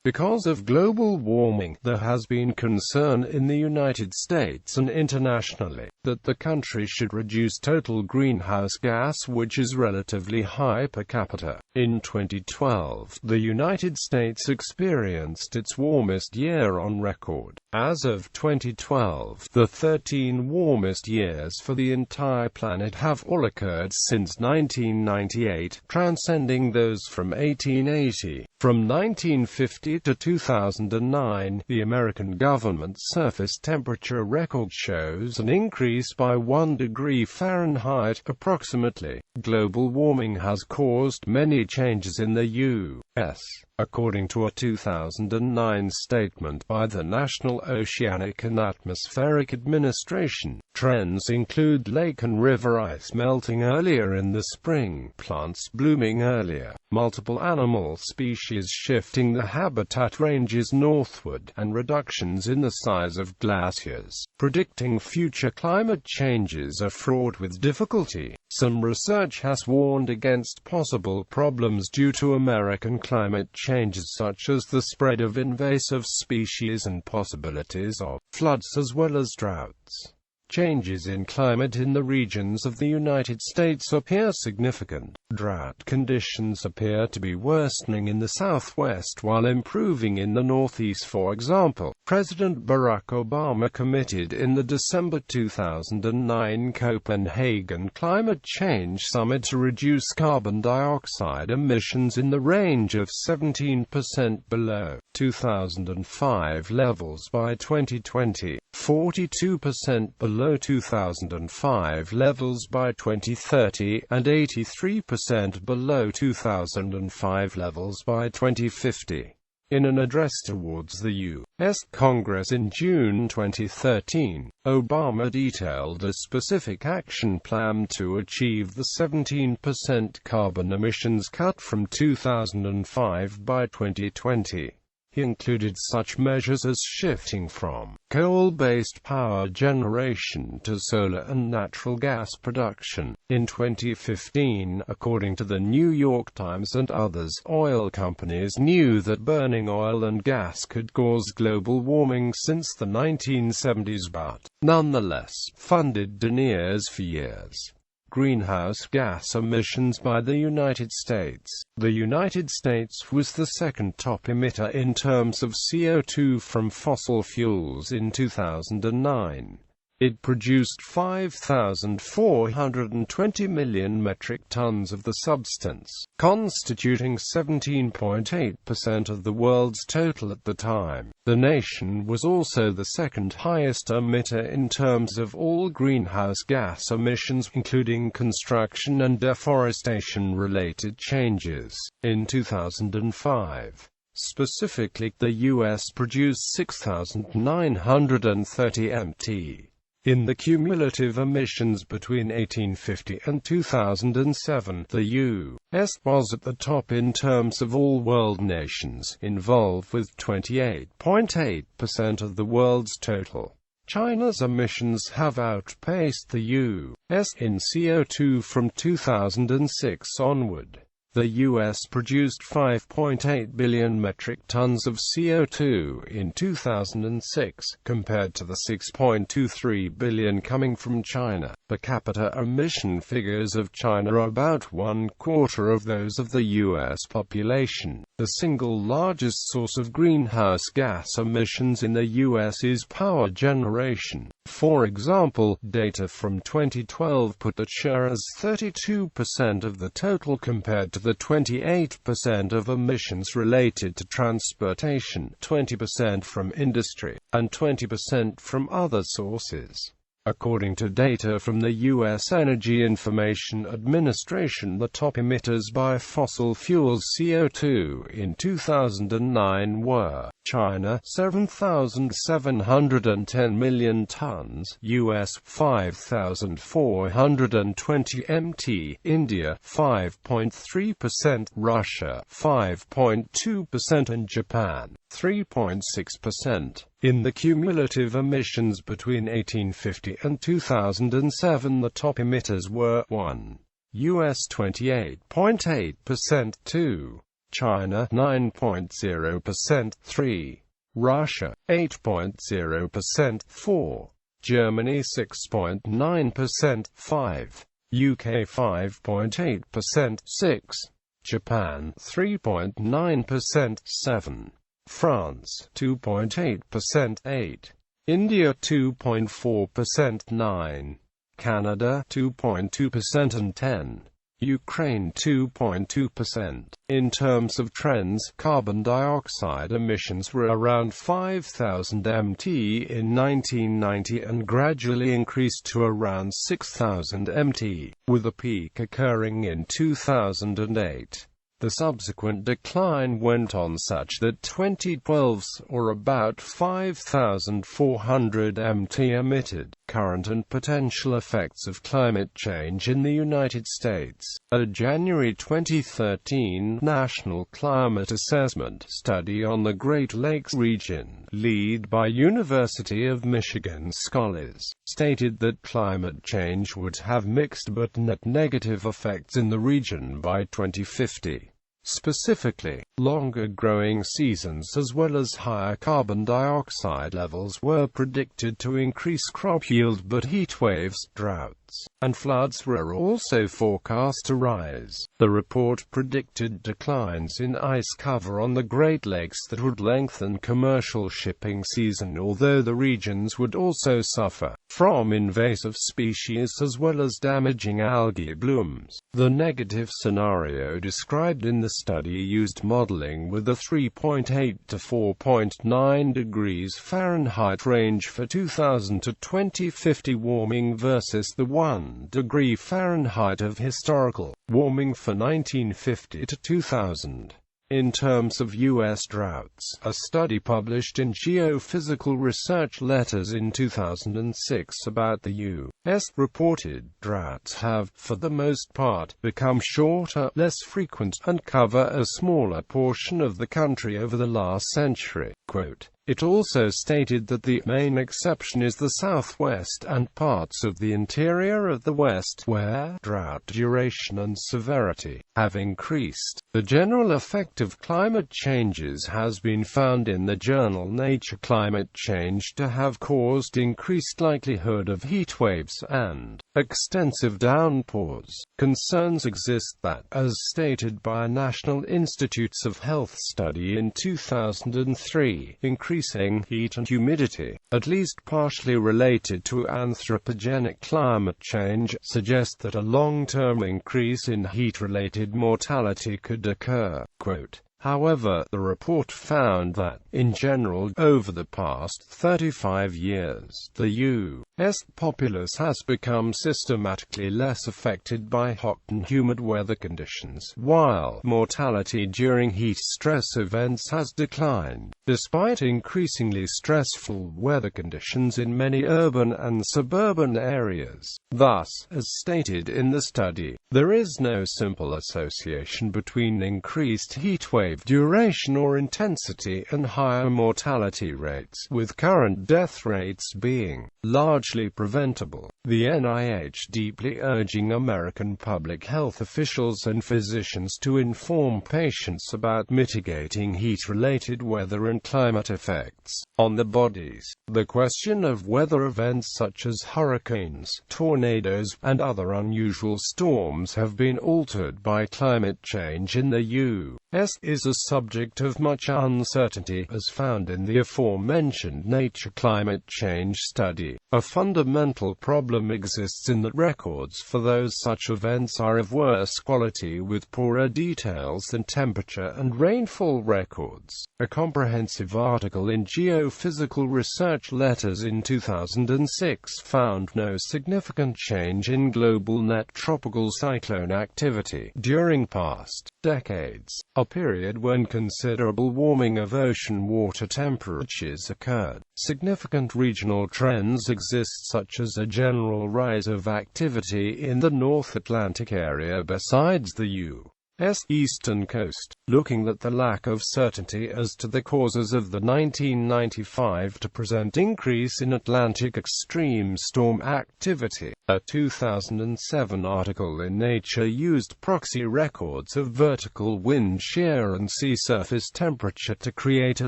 Because of global warming, there has been concern in the United States and internationally that the country should reduce total greenhouse gas, which is relatively high per capita. In 2012, the United States experienced its warmest year on record. As of 2012, the 13 warmest years for the entire planet have all occurred since 1998, transcending those from 1880. From 1950 to 2009, the American government's surface temperature record shows an increase by 1 degree Fahrenheit, approximately. Global warming has caused many changes in the U.S. According to a 2009 statement by the National Oceanic and Atmospheric Administration, trends include lake and river ice melting earlier in the spring, plants blooming earlier, multiple animal species shifting their habitat ranges northward, and reductions in the size of glaciers. Predicting future climate changes are fraught with difficulty. Some research has warned against possible problems due to American climate changes, such as the spread of invasive species and possibilities of floods as well as droughts. Changes in climate in the regions of the United States appear significant. Drought conditions appear to be worsening in the southwest while improving in the northeast. For example, President Barack Obama committed in the December 2009 Copenhagen Climate Change Summit to reduce carbon dioxide emissions in the range of 17% below 2005 levels by 2020, 42% below 2005 levels by 2030, and 83% below 2005 levels by 2050. In an address towards the U.S. Congress in June 2013, Obama detailed a specific action plan to achieve the 17% carbon emissions cut from 2005 by 2020. He included such measures as shifting from coal-based power generation to solar and natural gas production. In 2015, according to the New York Times and others, oil companies knew that burning oil and gas could cause global warming since the 1970s, but nonetheless funded deniers for years. Greenhouse gas emissions by the United States. The United States was the second top emitter in terms of CO2 from fossil fuels in 2009. It produced 5,420 million metric tons of the substance, constituting 17.8% of the world's total at the time. The nation was also the second highest emitter in terms of all greenhouse gas emissions, including construction and deforestation-related changes. In 2005, specifically, the U.S. produced 6,930 mt. In the cumulative emissions between 1850 and 2007, the U.S. was at the top in terms of all world nations involved, with 28.8% of the world's total. China's emissions have outpaced the U.S. in CO2 from 2006 onward. The U.S. produced 5.8 billion metric tons of CO2 in 2006, compared to the 6.23 billion coming from China. Per capita emission figures of China are about 1/4 of those of the U.S. population. The single largest source of greenhouse gas emissions in the U.S. is power generation. For example, data from 2012 put that share as 32% of the total compared to the 28% of emissions related to transportation, 20% from industry, and 20% from other sources. According to data from the U.S. Energy Information Administration, the top emitters by fossil fuels CO2 in 2009 were China 7,710 million tons, US 5,420 mt, India 5.3%, Russia 5.2%, and Japan 3.6%. In the cumulative emissions between 1850 and 2007, the top emitters were 1. US 28.8%, 2. China 9.0%, 3. Russia 8.0%, 4. Germany 6.9%, 5. UK 5.8%, 6. Japan 3.9%, 7. France 2.8%, 8. India 2.4%, 9. Canada 2.2% and 10. Ukraine 2.2%. In terms of trends, carbon dioxide emissions were around 5,000 mt in 1990 and gradually increased to around 6,000 mt, with a peak occurring in 2008. The subsequent decline went on such that 2012's or about 5,400 mt emitted. Current and potential effects of climate change in the United States. A January 2013 National Climate Assessment study on the Great Lakes region, led by University of Michigan scholars, stated that climate change would have mixed but net negative effects in the region by 2050. Specifically, longer growing seasons as well as higher carbon dioxide levels were predicted to increase crop yield, but heatwaves, droughts, and floods were also forecast to rise. The report predicted declines in ice cover on the Great Lakes that would lengthen commercial shipping season, although the regions would also suffer from invasive species as well as damaging algae blooms. The negative scenario described in the study used modeling with a 3.8 to 4.9 degrees Fahrenheit range for 2000 to 2050 warming versus the 1 degree Fahrenheit of historical warming for 1950 to 2000. In terms of U.S. droughts, a study published in Geophysical Research Letters in 2006 about the U.S. reported droughts have, for the most part, become shorter, less frequent, and cover a smaller portion of the country over the last century. Quote, it also stated that the main exception is the Southwest and parts of the interior of the West, where drought duration and severity have increased. The general effect of climate changes has been found in the journal Nature Climate Change to have caused increased likelihood of heat waves and extensive downpours. Concerns exist that, as stated by a National Institutes of Health study in 2003, increasing heat and humidity, at least partially related to anthropogenic climate change, suggest that a long-term increase in heat-related mortality could occur. Quote, however, the report found that, in general, over the past 35 years, the U.S. populace has become systematically less affected by hot and humid weather conditions, while mortality during heat stress events has declined, despite increasingly stressful weather conditions in many urban and suburban areas. Thus, as stated in the study, there is no simple association between increased heatwave duration or intensity and higher mortality rates, with current death rates being largely preventable. The NIH deeply urging American public health officials and physicians to inform patients about mitigating heat-related weather and climate effects on the bodies. The question of weather events such as hurricanes, tornadoes, and other unusual storms have been altered by climate change in the U.S. is a subject of much uncertainty, as found in the aforementioned Nature Climate Change study. A fundamental problem exists in that records for those such events are of worse quality with poorer details than temperature and rainfall records. A comprehensive article in Geophysical Research Letters in 2006 found no significant change in global net tropical cyclone activity during past decades, a period when considerable warming of ocean water temperatures occurred. Significant regional trends exist, such as a general rise of activity in the North Atlantic area besides the U.S. eastern coast. Looking at the lack of certainty as to the causes of the 1995 to present increase in Atlantic extreme storm activity, A 2007 article in Nature used proxy records of vertical wind shear and sea surface temperature to create a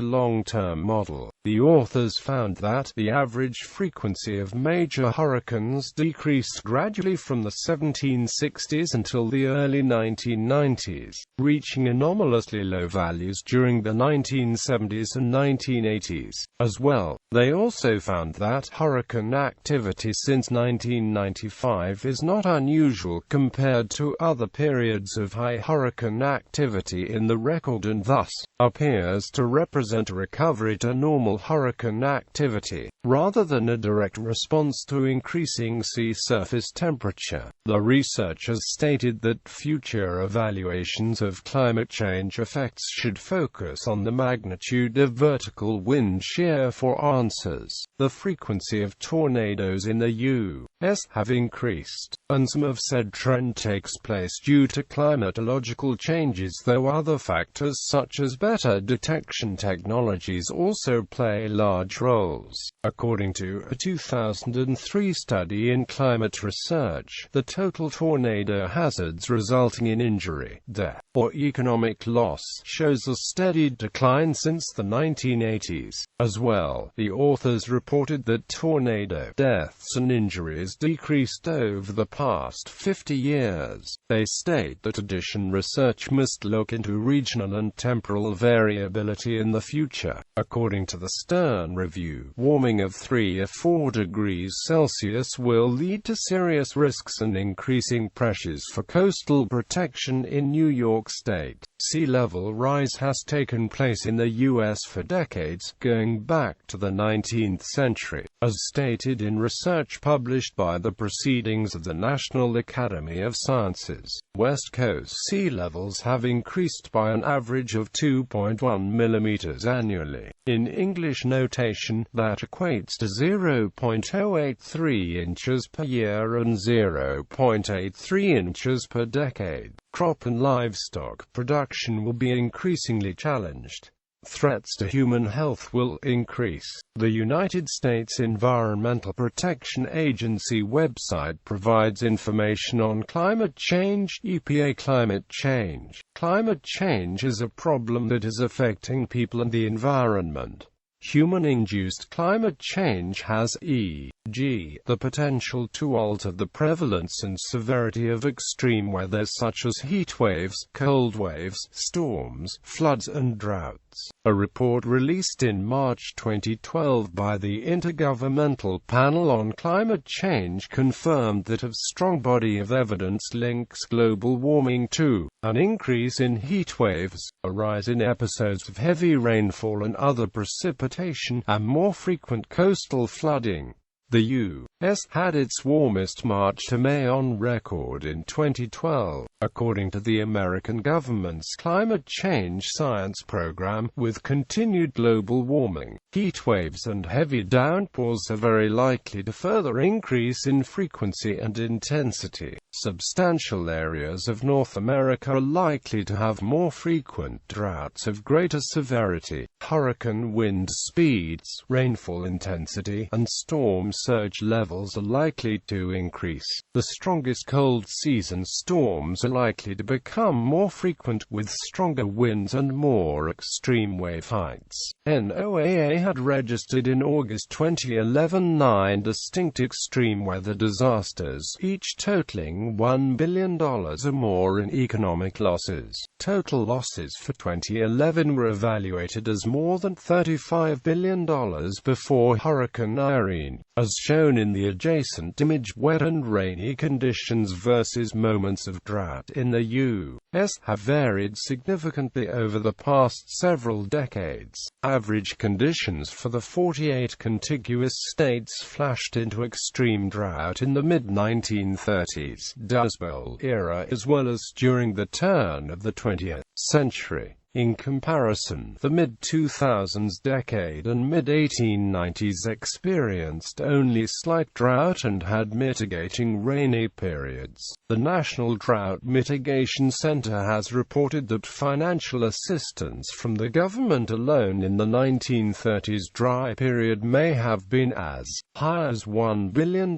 long-term model. The authors found that the average frequency of major hurricanes decreased gradually from the 1760s until the early 1990s, reaching anomalously low values during the 1970s and 1980s. As well, they also found that hurricane activity since 1995 is not unusual compared to other periods of high hurricane activity in the record, and thus appears to represent a recovery to normal hurricane activity, rather than a direct response to increasing sea surface temperature. The researchers stated that future evaluations of climate change effects should focus on the magnitude of vertical wind shear for answers. The frequency of tornadoes in the U.S. have increased, and some have said trend takes place due to climatological changes, though other factors such as better detection technologies also play large roles. According to a 2003 study in Climate Research, the total tornado hazards resulting in injury, death, or economic loss shows a steady decline since the 1980s. As well, the authors reported that tornado deaths and injuries decreased over the past 50 years. They state that additional research must look into regional and temporal variability in the future. According to the Stern Review, warming of 3 or 4 degrees Celsius will lead to serious risks and increasing pressures for coastal protection in New York State. Sea level rise has taken place in the U.S. for decades, going back to the 19th century, as stated in research published by the Proceedings of the National Academy of Sciences. West Coast sea levels have increased by an average of 2.1 millimeters annually. In English notation, that equates to 0.083 inches per year and 0.83 inches per decade. Crop and livestock production will be increasingly challenged. Threats to human health will increase. The United States Environmental Protection Agency website provides information on climate change. EPA Climate change. Climate change is a problem that is affecting people and the environment. Human-induced climate change has, e.g., the potential to alter the prevalence and severity of extreme weather such as heat waves, cold waves, storms, floods and droughts. A report released in March 2012 by the Intergovernmental Panel on Climate Change confirmed that a strong body of evidence links global warming to an increase in heat waves, a rise in episodes of heavy rainfall and other precipitation, and more frequent coastal flooding. The U.S. had its warmest March to May on record in 2012, according to the American government's climate change science program. With continued global warming, heat waves and heavy downpours are very likely to further increase in frequency and intensity. Substantial areas of North America are likely to have more frequent droughts of greater severity. Hurricane wind speeds, rainfall intensity, and storm surge levels are likely to increase. The strongest cold season storms are likely to become more frequent, with stronger winds and more extreme wave heights. NOAA had registered in August 2011 9 distinct extreme weather disasters, each totaling $1 billion or more in economic losses. Total losses for 2011 were evaluated as more than $35 billion before Hurricane Irene, as shown in the adjacent image. Wet and rainy conditions versus moments of drought in the U.S. have varied significantly over the past several decades. Average conditions for the 48 contiguous states flashed into extreme drought in the mid-1930s, Dust Bowl era, as well as during the turn of the 20th century. In comparison, the mid-2000s decade and mid-1890s experienced only slight drought and had mitigating rainy periods. The National Drought Mitigation Center has reported that financial assistance from the government alone in the 1930s dry period may have been as high as $1 billion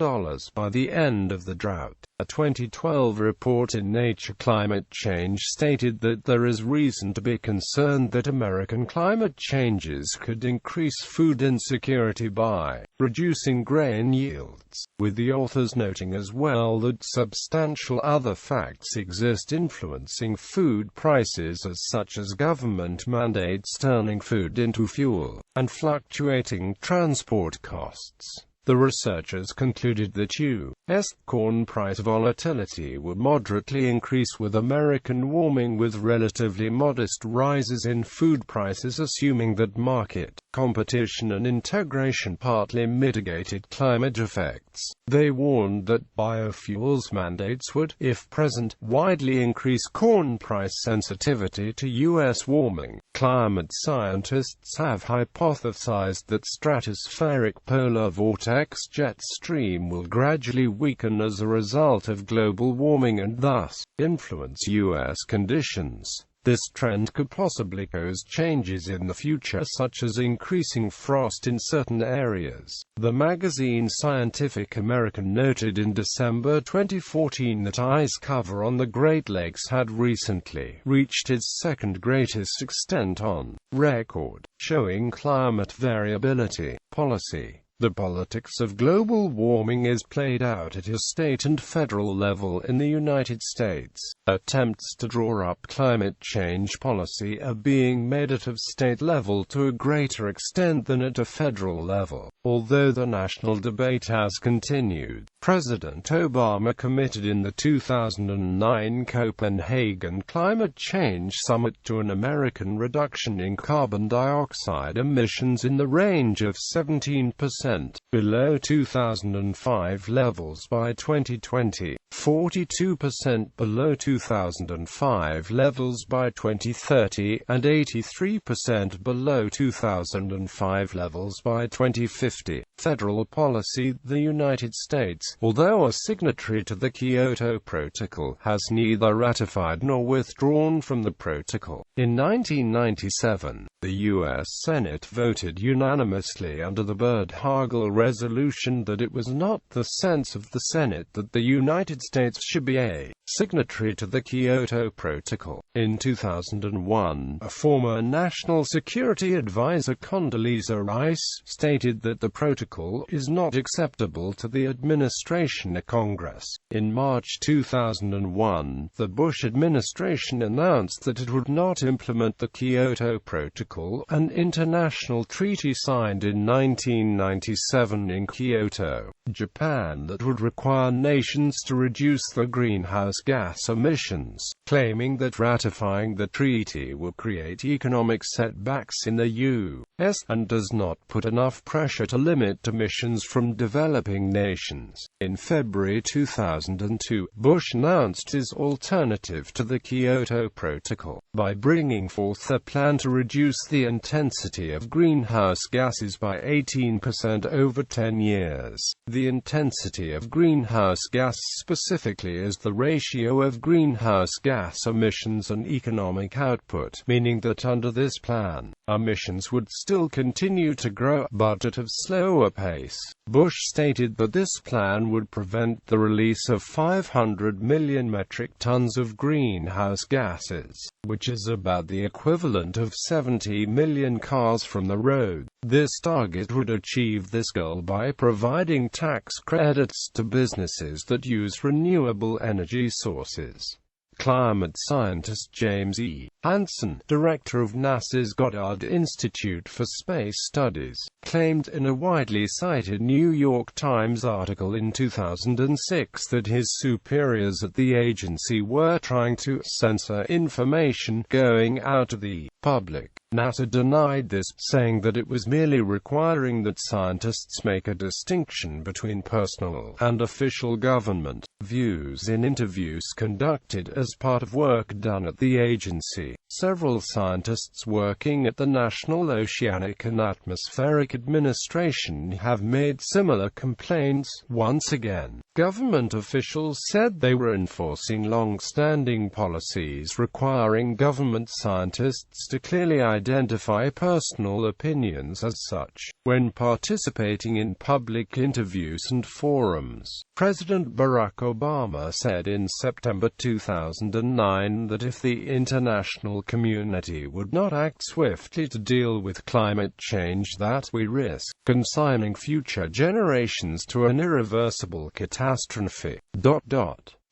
by the end of the drought. A 2012 report in Nature Climate Change stated that there is reason to be concerned that American climate changes could increase food insecurity by reducing grain yields, with the authors noting as well that substantial other facts exist influencing food prices, such as government mandates turning food into fuel, and fluctuating transport costs. The researchers concluded that U.S. corn price volatility would moderately increase with American warming, with relatively modest rises in food prices, assuming that market competition and integration partly mitigated climate effects. They warned that biofuels mandates would, if present, widely increase corn price sensitivity to U.S. warming. Climate scientists have hypothesized that stratospheric polar vortex jet stream will gradually weaken as a result of global warming and thus influence U.S. conditions. This trend could possibly cause changes in the future, such as increasing frost in certain areas. The magazine Scientific American noted in December 2014 that ice cover on the Great Lakes had recently reached its second greatest extent on record, showing climate variability. Policy. The politics of global warming is played out at a state and federal level in the United States. Attempts to draw up climate change policy are being made at a state level to a greater extent than at a federal level, although the national debate has continued. President Obama committed in the 2009 Copenhagen Climate Change Summit to an American reduction in carbon dioxide emissions in the range of 17% below 2005 levels by 2020, 42% below 2005 levels by 2030, and 83% below 2005 levels by 2050. Federal policy. The United States, although a signatory to the Kyoto Protocol, has neither ratified nor withdrawn from the protocol. In 1997, the U.S. Senate voted unanimously under the Byrd-Hagel resolution that it was not the sense of the Senate that the United States should be a signatory to the Kyoto Protocol. In 2001, a former National Security Advisor, Condoleezza Rice, stated that the protocol is not acceptable to the administration or Congress. In March 2001, the Bush administration announced that it would not implement the Kyoto Protocol, an international treaty signed in 1997 in Kyoto, Japan, that would require nations to reduce their greenhouse gas emissions, claiming that ratifying the treaty will create economic setbacks in the U.S. and does not put enough pressure to limit emissions from developing nations. In February 2002, Bush announced his alternative to the Kyoto Protocol by bringing forth a plan to reduce the intensity of greenhouse gases by 18% over 10 years. The intensity of greenhouse gas specifically is the ratio of greenhouse gas emissions and economic output, meaning that under this plan, emissions would still continue to grow, but at a slower pace. Bush stated that this plan would prevent the release of 500 million metric tons of greenhouse gases, which is about the equivalent of 70 million cars from the road. This target would achieve this goal by providing tax credits to businesses that use renewable energy sources. Climate scientist James E. Hansen, director of NASA's Goddard Institute for Space Studies, claimed in a widely cited New York Times article in 2006 that his superiors at the agency were trying to censor information going out to the public. NASA denied this, saying that it was merely requiring that scientists make a distinction between personal and official government views in interviews conducted as part of work done at the agency. Several scientists working at the National Oceanic and Atmospheric Administration have made similar complaints. Once again, government officials said they were enforcing long-standing policies requiring government scientists to clearly identify personal opinions as such when participating in public interviews and forums. President Barack Obama said in September 2009 that if the international community would not act swiftly to deal with climate change, that we risk consigning future generations to an irreversible catastrophe.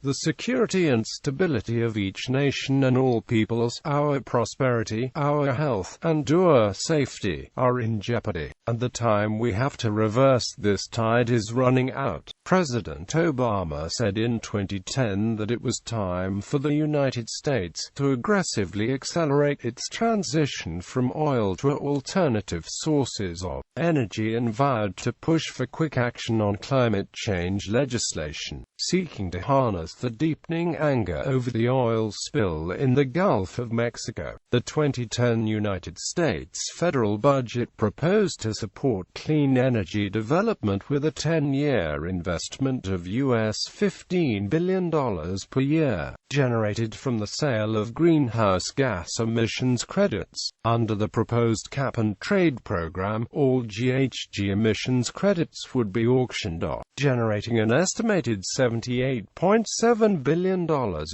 The security and stability of each nation and all peoples, our prosperity, our health, and our safety, are in jeopardy, and the time we have to reverse this tide is running out. President Obama said in 2010 that it was time for the United States to aggressively accelerate its transition from oil to alternative sources of energy and vowed to push for quick action on climate change legislation, seeking to harness the deepening anger over the oil spill in the Gulf of Mexico. The 2010 United States federal budget proposed to support clean energy development with a 10-year investment of US $15 billion per year, generated from the sale of greenhouse gas emissions credits. Under the proposed cap-and-trade program, all GHG emissions credits would be auctioned off, generating an estimated $78.7 billion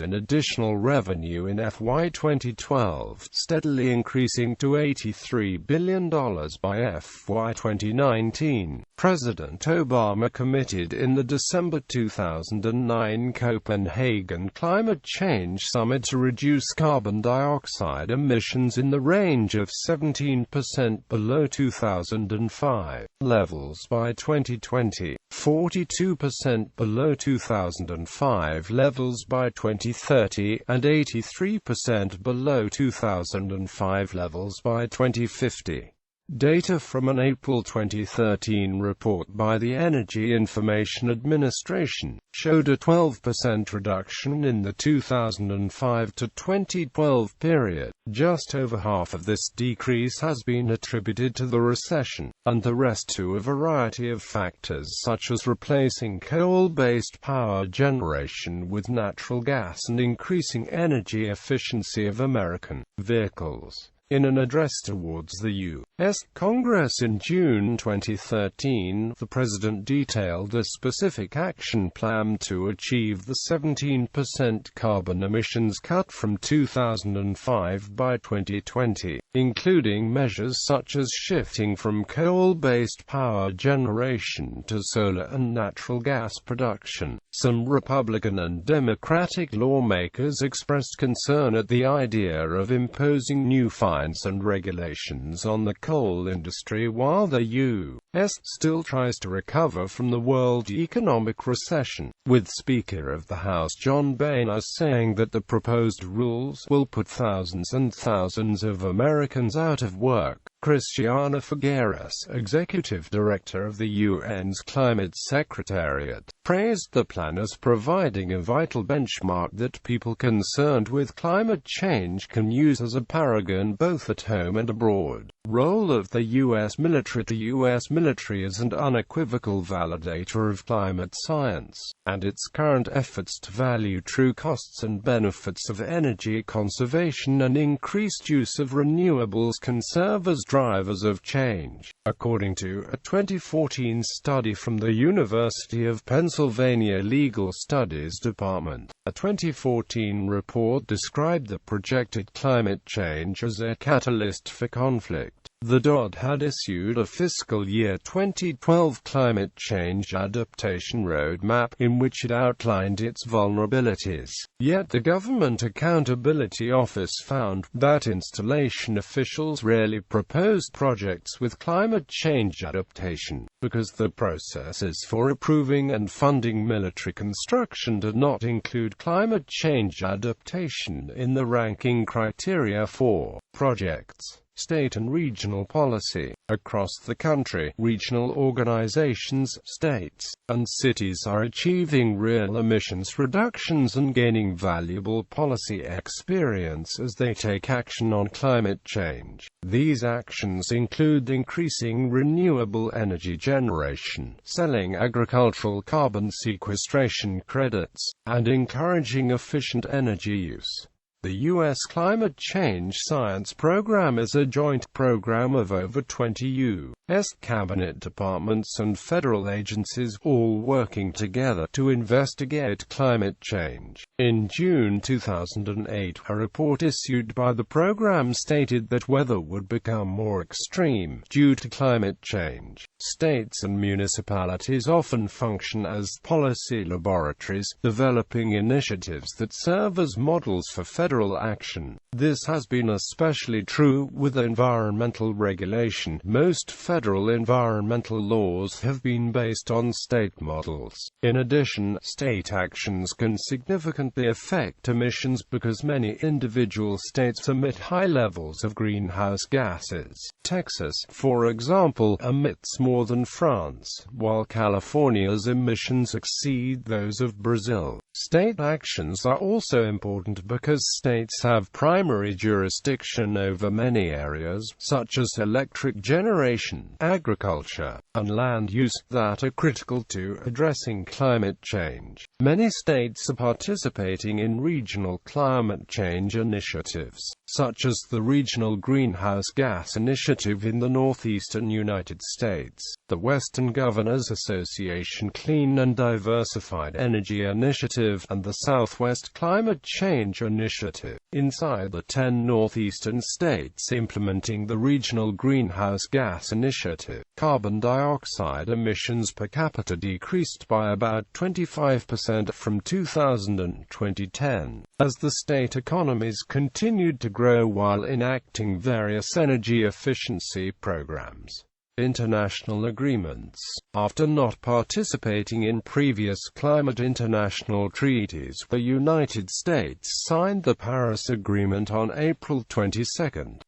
in additional revenue in FY 2012, steadily increasing to $83 billion by FY 2019. President Obama committed in the December 2009 Copenhagen Climate Change Summit to reduce carbon dioxide emissions in the range of 17% below 2005 levels by 2020, 42% below 2005 levels by 2030, and 83% below 2005 levels by 2050. Data from an April 2013 report by the Energy Information Administration showed a 12% reduction in the 2005 to 2012 period. Just over half of this decrease has been attributed to the recession, and the rest to a variety of factors such as replacing coal-based power generation with natural gas and increasing energy efficiency of American vehicles. In an address towards the U.S. Congress in June 2013, the President detailed a specific action plan to achieve the 17% carbon emissions cut from 2005 by 2020, including measures such as shifting from coal-based power generation to solar and natural gas production. Some Republican and Democratic lawmakers expressed concern at the idea of imposing new fines and regulations on the coal industry while the U.S. still tries to recover from the world economic recession, with Speaker of the House John Boehner saying that the proposed rules will put thousands and thousands of Americans out of work. Christiana Figueres, Executive Director of the UN's Climate Secretariat, praised the plan as providing a vital benchmark that people concerned with climate change can use as a paragon both at home and abroad. Role of the U.S. military. The U.S. military is an unequivocal validator of climate science, and its current efforts to value true costs and benefits of energy conservation and increased use of renewables can serve as drivers of change. According to a 2014 study from the University of Pennsylvania Legal Studies Department, a 2014 report described the projected climate change as a catalyst for conflict. The DOD had issued a fiscal year 2012 climate change adaptation roadmap in which it outlined its vulnerabilities. Yet the Government Accountability Office found that installation officials rarely proposed projects with climate change adaptation, because the processes for approving and funding military construction did not include climate change adaptation in the ranking criteria for projects. state and regional policy. Across the country, regional organizations, states, and cities are achieving real emissions reductions and gaining valuable policy experience as they take action on climate change. These actions include increasing renewable energy generation, selling agricultural carbon sequestration credits, and encouraging efficient energy use. The U.S. Climate Change Science Program is a joint program of over 20 U.S. cabinet departments and federal agencies, all working together to investigate climate change. In June 2008, a report issued by the program stated that weather would become more extreme due to climate change. States and municipalities often function as policy laboratories, developing initiatives that serve as models for federal action. This has been especially true with environmental regulation. Most federal environmental laws have been based on state models. In addition, state actions can significantly affect emissions because many individual states emit high levels of greenhouse gases. Texas, for example, emits more than France, while California's emissions exceed those of Brazil. State actions are also important because states have primary jurisdiction over many areas, such as electric generation, agriculture, and land use, that are critical to addressing climate change. Many states are participating in regional climate change initiatives, such as the Regional Greenhouse Gas Initiative in the northeastern United States, the Western Governors Association Clean and Diversified Energy Initiative, and the Southwest Climate Change Initiative. Inside the 10 northeastern states implementing the Regional Greenhouse Gas Initiative, carbon dioxide emissions per capita decreased by about 25% from 2000 and 2010, as the state economies continued to grow while enacting various energy efficiency programs. International agreements. After not participating in previous climate international treaties, the United States signed the Paris Agreement on April 22,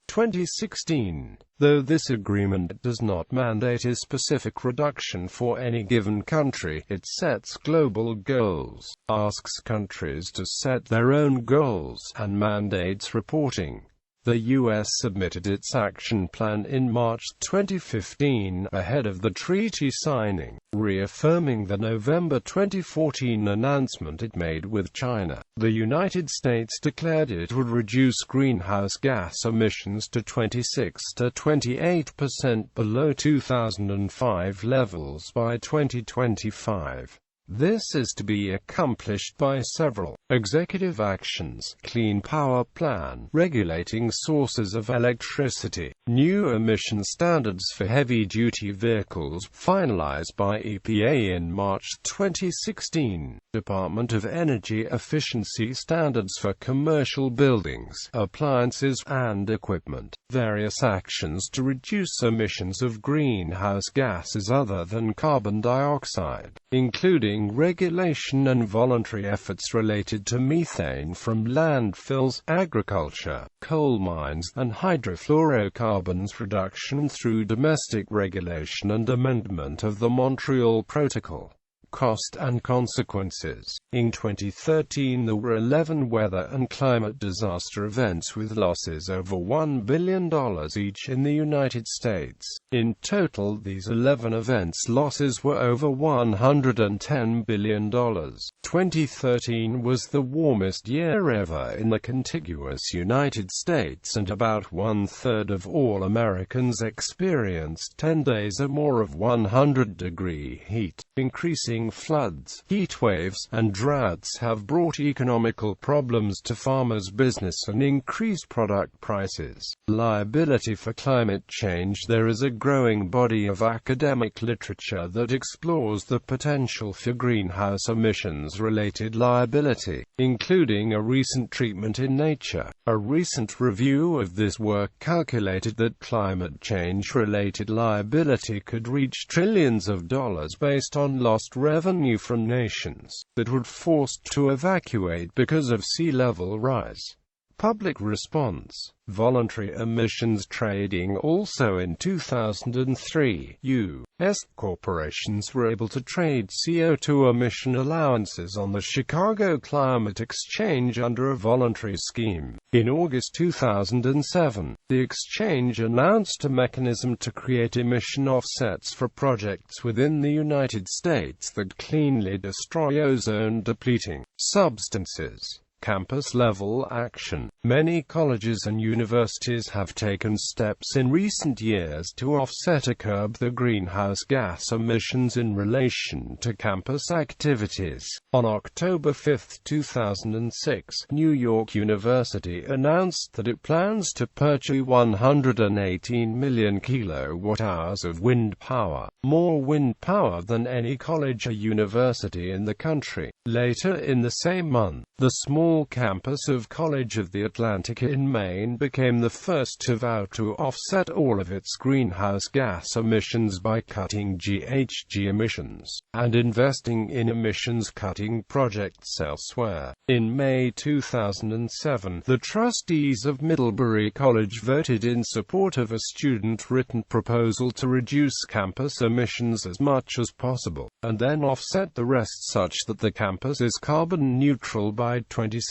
2016. Though this agreement does not mandate a specific reduction for any given country, it sets global goals, asks countries to set their own goals, and mandates reporting. The U.S. submitted its action plan in March 2015, ahead of the treaty signing, reaffirming the November 2014 announcement it made with China. The United States declared it would reduce greenhouse gas emissions to 26 to 28% below 2005 levels by 2025. This is to be accomplished by several executive actions: Clean Power Plan, regulating sources of electricity, new emission standards for heavy-duty vehicles, finalized by EPA in March 2016, Department of Energy efficiency standards for commercial buildings, appliances, and equipment, various actions to reduce emissions of greenhouse gases other than carbon dioxide, including regulation and voluntary efforts related to methane from landfills, agriculture, coal mines, and hydrofluorocarbons reduction through domestic regulation and amendment of the Montreal Protocol. Cost and consequences. In 2013 there were 11 weather and climate disaster events with losses over $1 billion each in the United States. In total, these 11 events' losses were over $110 billion. 2013 was the warmest year ever in the contiguous United States, and about one-third of all Americans experienced 10 days or more of 100-degree heat. Increasing floods, heat waves, and droughts have brought economical problems to farmers' business and increased product prices. Liability for climate change. There is a growing body of academic literature that explores the potential for greenhouse emissions-related liability, including a recent treatment in Nature. A recent review of this work calculated that climate change-related liability could reach trillions of dollars based on lost revenue from nations that were forced to evacuate because of sea level rise. Public response. Voluntary emissions trading. Also in 2003, U.S. corporations were able to trade CO2 emission allowances on the Chicago Climate Exchange under a voluntary scheme. In August 2007, the exchange announced a mechanism to create emission offsets for projects within the United States that cleanly destroy ozone-depleting substances. Campus-level action. Many colleges and universities have taken steps in recent years to offset or curb the greenhouse gas emissions in relation to campus activities. On October 5, 2006, New York University announced that it plans to purchase 118 million kilowatt-hours of wind power, more wind power than any college or university in the country. Later in the same month, the small campus of College of the Atlantic in Maine became the first to vow to offset all of its greenhouse gas emissions by cutting GHG emissions, and investing in emissions-cutting projects elsewhere. In May 2007, the trustees of Middlebury College voted in support of a student-written proposal to reduce campus emissions as much as possible, and then offset the rest such that the campus is carbon neutral by 2016.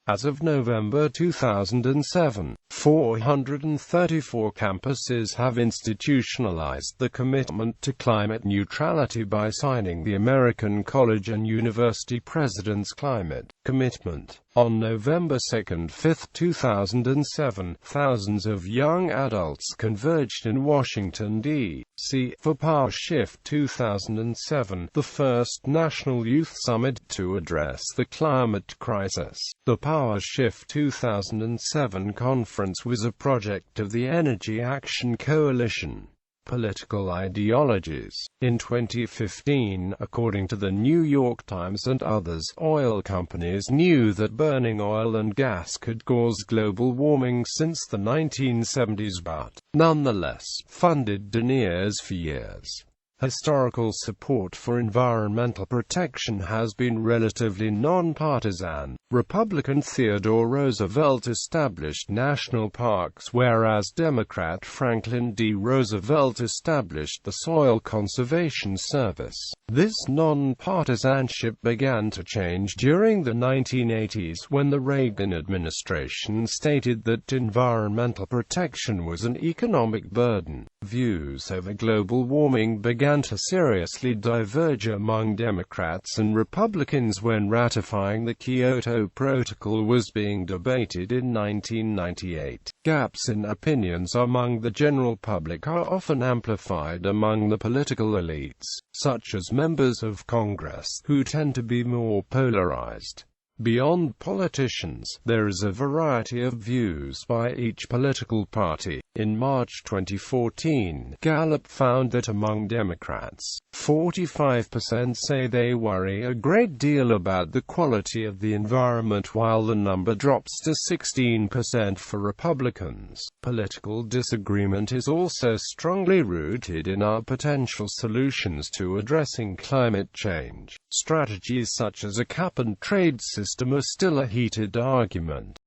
As of November 2007, 434 campuses have institutionalized the commitment to climate neutrality by signing the American College and University President's Climate Commitment. On November 2, 5, 2007, thousands of young adults converged in Washington, D.C. for Power Shift 2007, the first national youth summit to address the climate crisis. The Power Shift 2007 conference was a project of the Energy Action Coalition. Political ideologies. In 2015, according to the New York Times and others, oil companies knew that burning oil and gas could cause global warming since the 1970s but, nonetheless, funded deniers for years. Historical support for environmental protection has been relatively non-partisan. Republican Theodore Roosevelt established national parks, whereas Democrat Franklin D. Roosevelt established the Soil Conservation Service. This non-partisanship began to change during the 1980s when the Reagan administration stated that environmental protection was an economic burden. Views over global warming began to seriously diverge among Democrats and Republicans when ratifying the Kyoto Protocol was being debated in 1998. Gaps in opinions among the general public are often amplified among the political elites, such as members of Congress, who tend to be more polarized. Beyond politicians, there is a variety of views by each political party. In March 2014, Gallup found that among Democrats, 45% say they worry a great deal about the quality of the environment, while the number drops to 16% for Republicans. Political disagreement is also strongly rooted in our potential solutions to addressing climate change. Strategies such as a cap-and-trade system are still a heated argument.